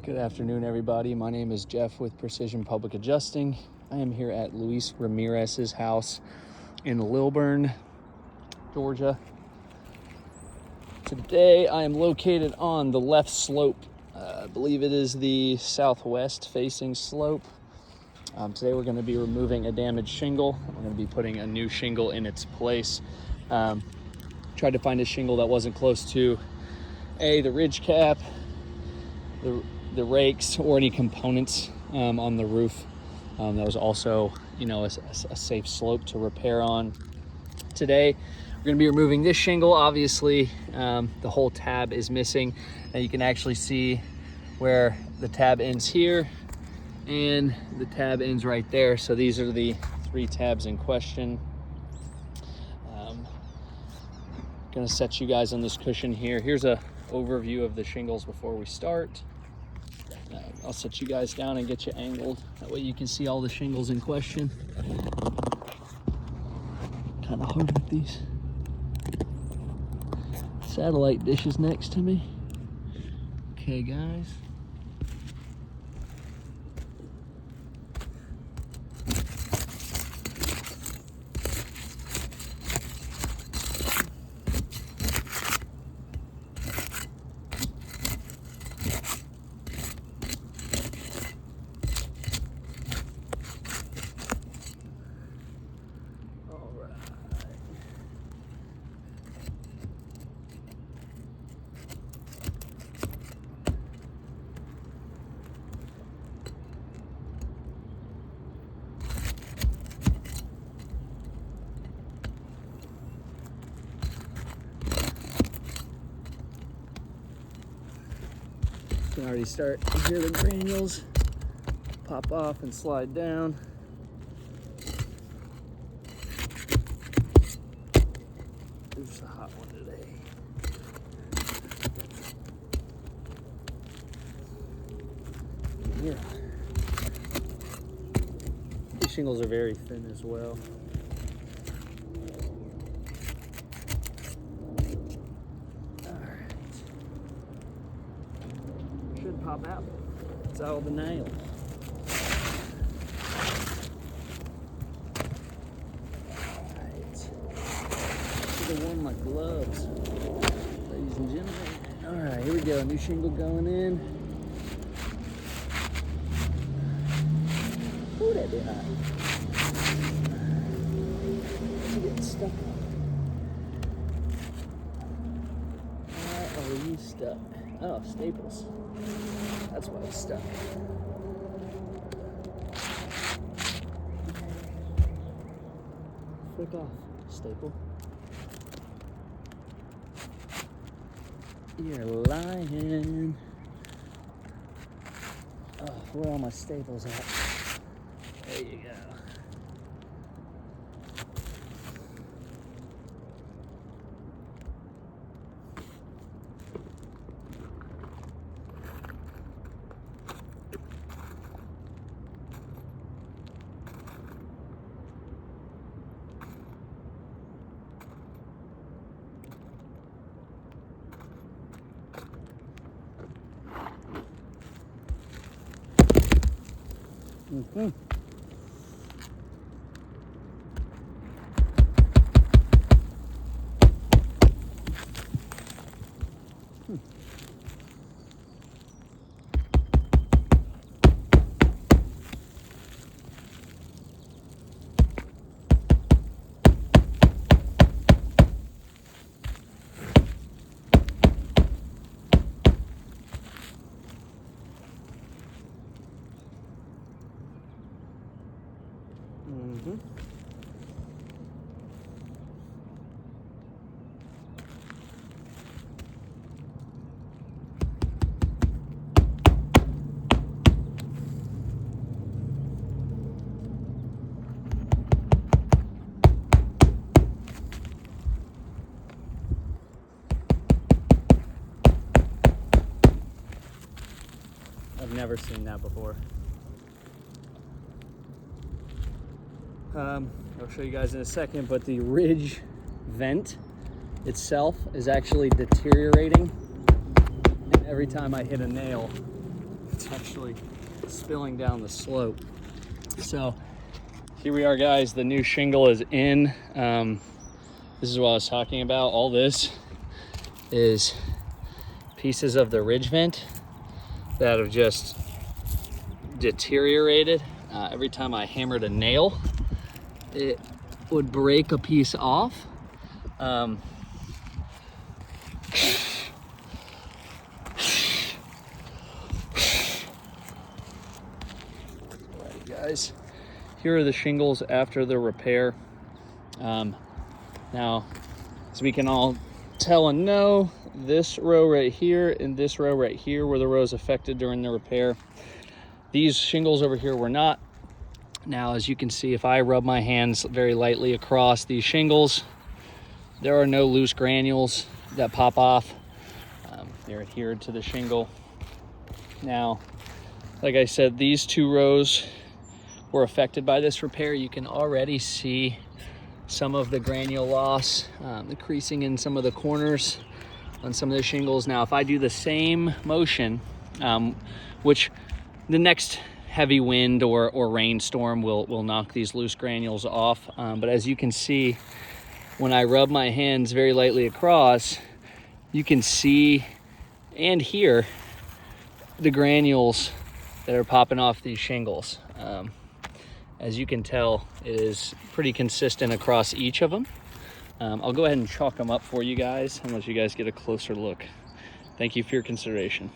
Good afternoon, everybody. My name is Jeff with Precision Public Adjusting. I am here at Luis Ramirez's house in Lilburn, Georgia. Today, I am located on the left slope. I believe it is the southwest facing slope. Today, we're going to be removing a damaged shingle. We're going to be putting a new shingle in its place. Tried to find a shingle that wasn't close to the ridge cap, the rakes, or any components on the roof. That was also, a safe slope to repair on. Today, we're going to be removing this shingle. Obviously, the whole tab is missing, and you can actually see where the tab ends here and the tab ends right there. So these are the 3 tabs in question. Going to set you guys on this cushion here. Here's a overview of the shingles before we start. I'll set you guys down and get you angled. That way you can see all the shingles in question. Kind of hard with these satellite dishes next to me. Okay, guys. You can already start to hear the granules pop off and slide down. It's a hot one today. Yeah. These shingles are very thin as well. Should pop out. It's all the nails. Alright. Should have worn my gloves, ladies and gentlemen. Alright, here we go. New shingle going in. Ooh, that bit hot. It's getting stuck on. Why are you stuck? Oh, staples. That's why it's stuck. Flick off, staple. You're lying. Oh, where are all my staples at? There you go. Mm-hmm. Mm-hmm. I've never seen that before. I'll show you guys in a second, but the ridge vent itself is actually deteriorating. And every time I hit a nail, It's actually spilling down the slope. So here we are, guys. The new shingle is in. This is what I was talking about. All this is pieces of the ridge vent that have just deteriorated. Every time I hammered a nail, it would break a piece off. Alright, guys, here are the shingles after the repair. Now, as we can all tell and know, this row right here and this row right here were the rows affected during the repair. These shingles over here were not. Now, as you can see, if I rub my hands very lightly across these shingles, there are no loose granules that pop off. They're adhered to the shingle. Now, like I said, these two rows were affected by this repair. You can already see some of the granule loss, the creasing in some of the corners on some of the shingles. Now, if I do the same motion, which the next heavy wind or rainstorm will knock these loose granules off. But as you can see, when I rub my hands very lightly across, you can see and hear the granules that are popping off these shingles. As you can tell, it is pretty consistent across each of them. I'll go ahead and chalk them up for you guys and let you guys get a closer look. Thank you for your consideration.